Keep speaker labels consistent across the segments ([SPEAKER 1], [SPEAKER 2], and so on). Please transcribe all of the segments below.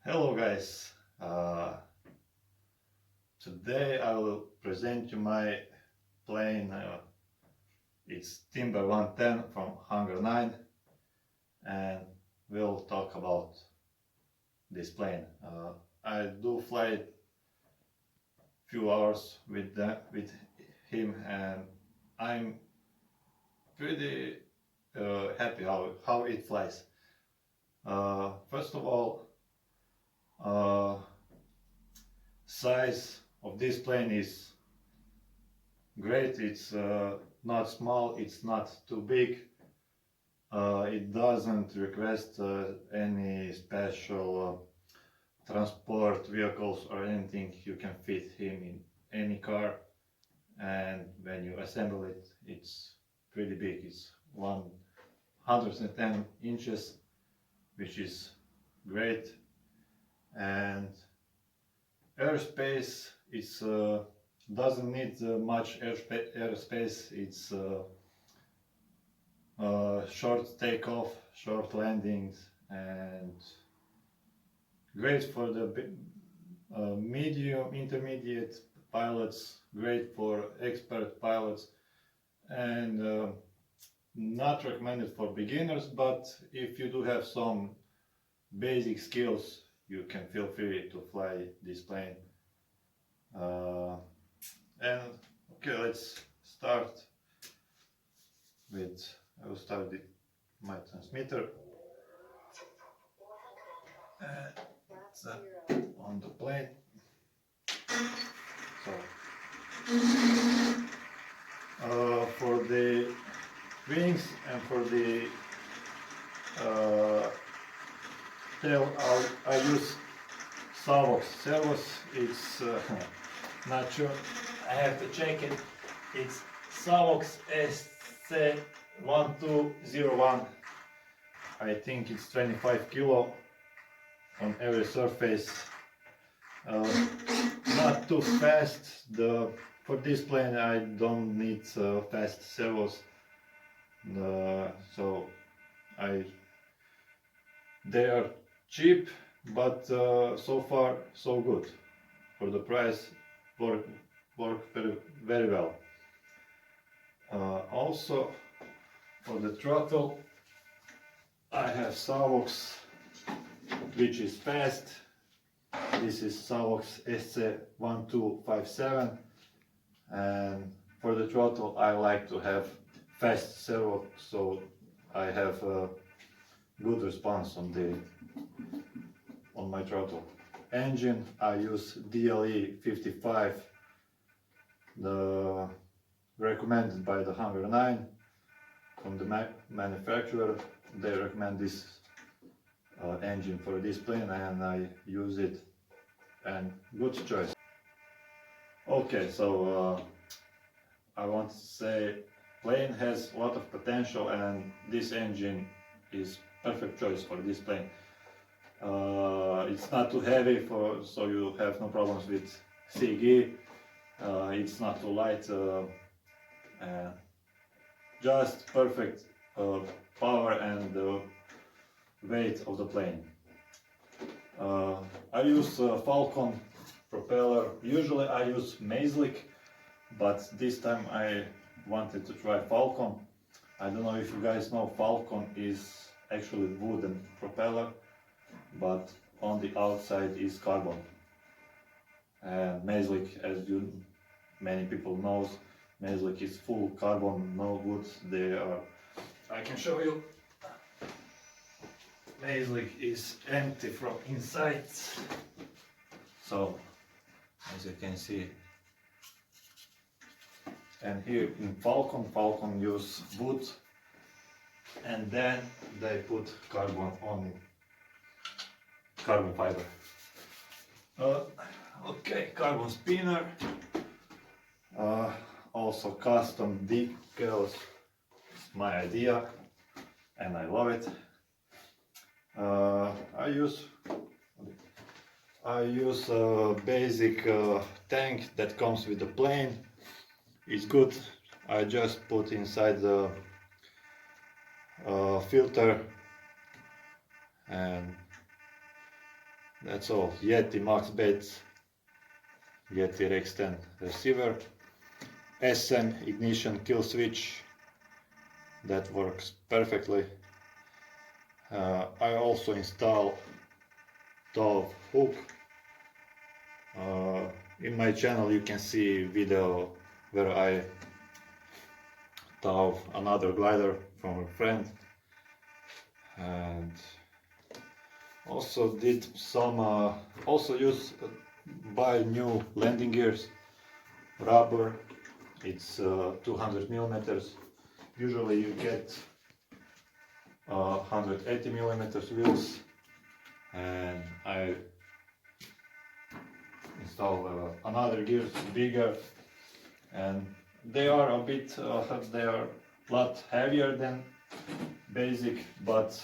[SPEAKER 1] Hello guys, today I will present you my plane. It's Timber-110 from Hangar 9, and we'll talk about this plane. I do fly few hours with him, and I'm pretty happy how it flies. First of all, uh, size of this plane is great. It's not small, it's not too big. It doesn't request any special transport vehicles or anything. You can fit him in any car, and when you assemble it, it's pretty big. It's 110 inches, which is great. And airspace is doesn't need much airspace. It's short takeoff, short landings, and great for the medium, intermediate pilots, great for expert pilots, and not recommended for beginners, but if you do have some basic skills, you can feel free to fly this plane. And okay, let's start with, I will start with my transmitter. It's on the plane. So, for the wings and for the tail, I use Servos. It's not sure. I have to check it. It's Servos SC1201. I think it's 25 kilo on every surface. Not too fast. For this plane I don't need fast servos. So they are cheap, but so far so good. For the price, work very well. Also, for the throttle, I have Servos, which is fast. This is Servos SC1257, and for the throttle I like to have fast servo, so I have a good response on my throttle. Engine, I use DLE 55, the recommended by the Hangar 9 from the manufacturer. They recommend this engine for this plane, and I use it, and good choice. Okay, so I want to say plane has a lot of potential, and this engine is perfect choice for this plane. It's not too heavy, so you have no problems with CG. It's not too light. Just perfect power and weight of the plane. I use Falcon propeller. Usually I use Maislik, but this time I wanted to try Falcon. I don't know if you guys know, Falcon is actually wooden propeller, but on the outside is carbon. And Maislik, as many people knows, Maislik is full carbon, no wood. They are, I can show you. Maislik is empty from inside. So, as you can see, and here in Falcon use wood, and then they put carbon on it, carbon fiber. Okay, carbon spinner, also custom decals. It's my idea, and I love it. I use a basic tank that comes with the plane. It's good. I just put inside the filter, and That's all. Yeti Max Baits, Yeti Rex 10 receiver, SM ignition kill switch, that works perfectly. I also install TOW hook. In my channel you can see video where I tow another glider from a friend, and also did some also buy new landing gears, rubber. It's 200 millimeters. Usually you get 180 millimeters wheels, and I install another gears bigger, and they are a bit they are a lot heavier than basic, but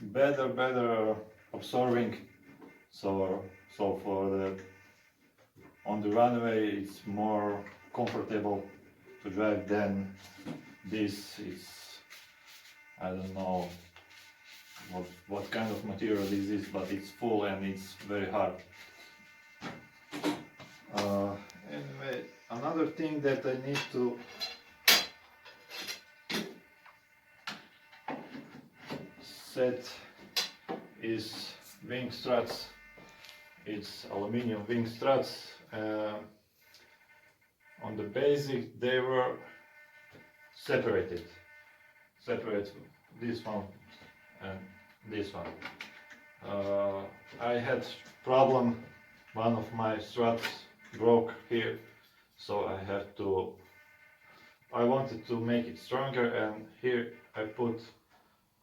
[SPEAKER 1] better absorbing. So for the on the runway it's more comfortable to drive than this. Is I don't know what kind of material this is, but it's full and it's very hard. Anyway, another thing that I need to set is wing struts. It's aluminium wing struts. On the basic they were separated. Separate this one and this one. I had problem, one of my struts broke here, so I wanted to make it stronger, and here I put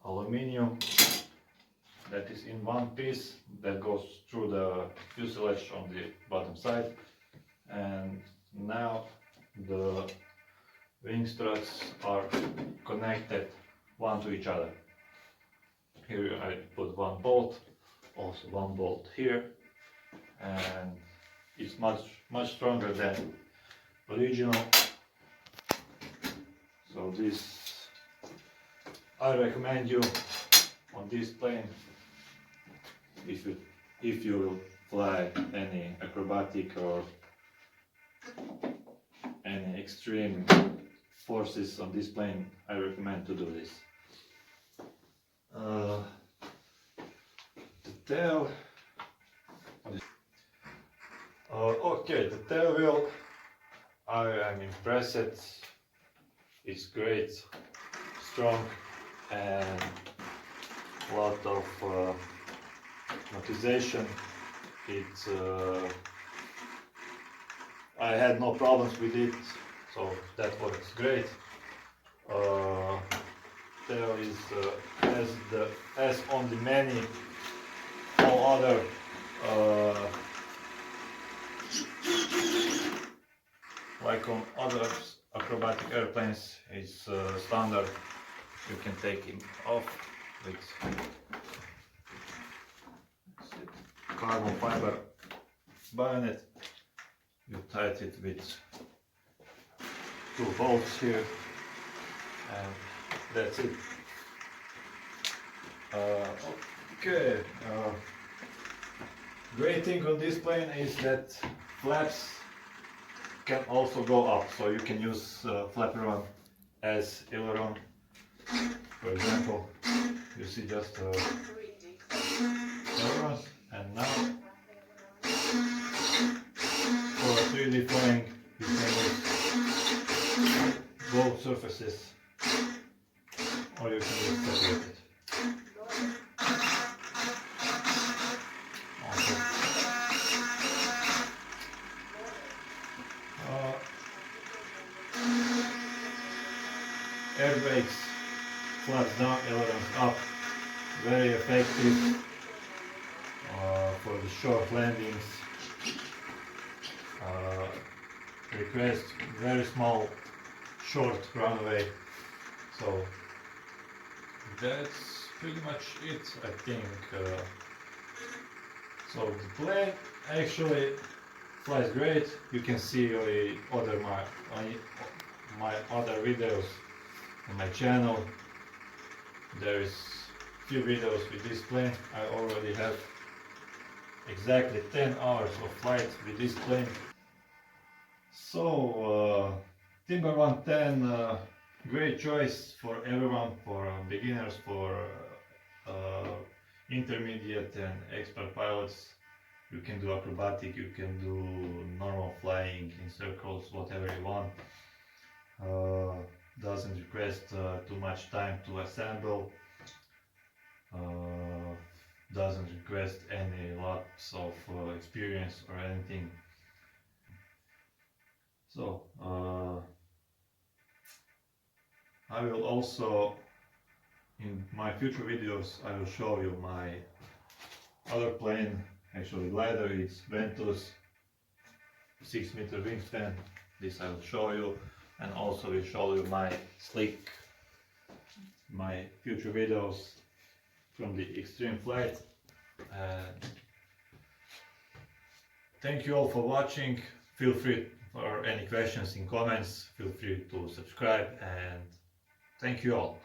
[SPEAKER 1] aluminium that is in one piece that goes through the fuselage on the bottom side, and now the wing struts are connected one to each other. Here I put one bolt, also one bolt here, and it's much stronger than original. So this I recommend you on this plane if you will fly any acrobatic or any extreme forces on this plane. I recommend to do this. The tail. Okay, the tail wheel. I am impressed. It's great, strong, and a lot of amortization. I had no problems with it, so that works great. Tail is as on the many all other like on other acrobatic airplanes, is standard. You can take him off with carbon fiber bayonet. You tight it with 2 bolts here, and that's it. Okay, great thing on this plane is that flaps can also go up, so you can use flaperon as aileron. For example, you see just ailerons, and now for 3D flying you can use both surfaces, or you can use separated. Air brakes, flaps down, ailerons up, very effective for the short landings. Request very small, short runway. So that's pretty much it, I think. So the plane actually flies great. You can see my other videos on my channel. There is few videos with this plane. I already have exactly 10 hours of flight with this plane. So Timber-110, great choice for everyone, for beginners, for intermediate and expert pilots. You can do acrobatic, you can do normal flying in circles, whatever you want. Doesn't request too much time to assemble. Doesn't request any lots of experience or anything. So I will also, in my future videos, I will show you my other plane, actually glider. It's Ventus 6-meter wingspan. This I will show you, and also will show you my slick, my future videos from the extreme flight. Thank you all for watching. Feel free for any questions in comments. Feel free to subscribe, and thank you all.